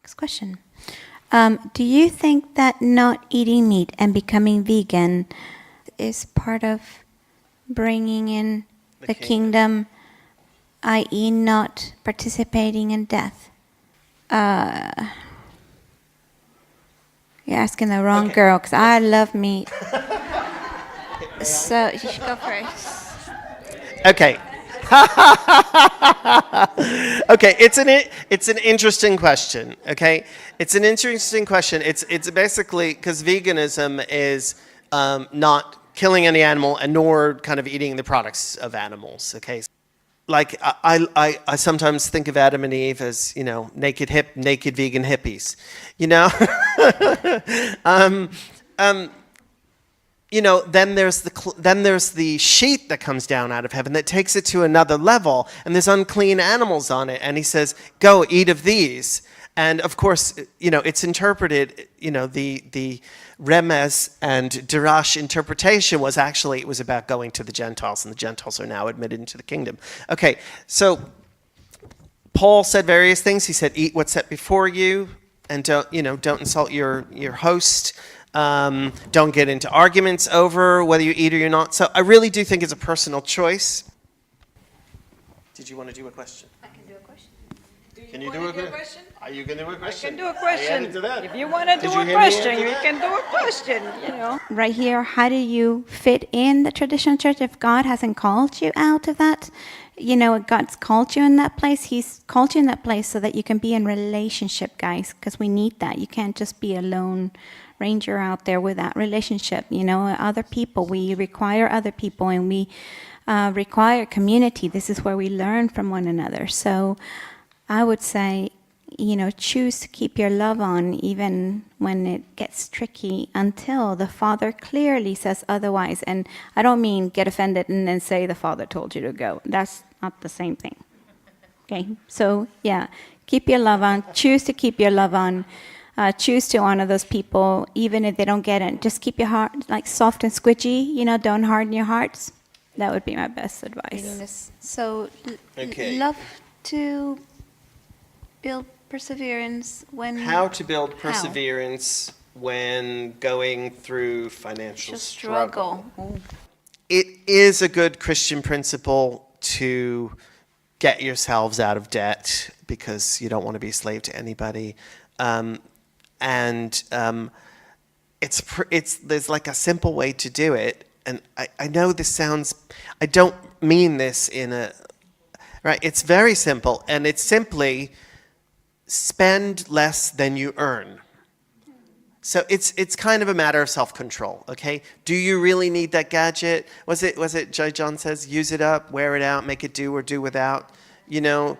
Next question. Do you think that not eating meat and becoming vegan is part of bringing in the kingdom, i.e. not participating in death? You're asking the wrong girl, because I love meat. So you should go first. Okay. Okay, it's an interesting question. Okay, it's an interesting question. It's basically because veganism is not killing any animal and nor kind of eating the products of animals. Okay, like I sometimes think of Adam and Eve as, you know, naked vegan hippies, you know. You know, then there's the sheet that comes down out of heaven that takes it to another level, and there's unclean animals on it, and he says, "Go eat of these." And of course, you know, it's interpreted. You know, the Remez and Dirash interpretation was actually it was about going to the Gentiles, and the Gentiles are now admitted into the kingdom. Okay, so Paul said various things. He said, "Eat what's set before you, and don't insult your host." Don't get into arguments over whether you eat or you're not. So I really do think it's a personal choice. Did you want to do a question? I can do a question. Can you do a question? Are you going to do a question? I can do a question. If you want to do a you question, you can do a question, you know. Right here, how do you fit in the traditional church if God hasn't called you out of that? You know, God's called you in that place. He's called you in that place so that you can be in relationship, guys, because we need that. You can't just be a lone ranger out there without relationship. You know, other people, we require other people, and we require community. This is where we learn from one another. So I would say, you know, choose to keep your love on even when it gets tricky until the Father clearly says otherwise. And I don't mean get offended and then say the Father told you to go. That's not the same thing. Okay, so yeah, keep your love on. Choose to keep your love on. Choose to honor those people even if they don't get it. Just keep your heart like soft and squidgy. You know, don't harden your hearts. That would be my best advice. So love to build perseverance when... How to build perseverance when going through financial struggle. It is a good Christian principle to get yourselves out of debt because you don't want to be a slave to anybody. There's like a simple way to do it. And I know this sounds, I don't mean this right, it's very simple. And it's simply spend less than you earn. So it's kind of a matter of self-control, okay? Do you really need that gadget? Was it John says, use it up, wear it out, make it do or do without? You know,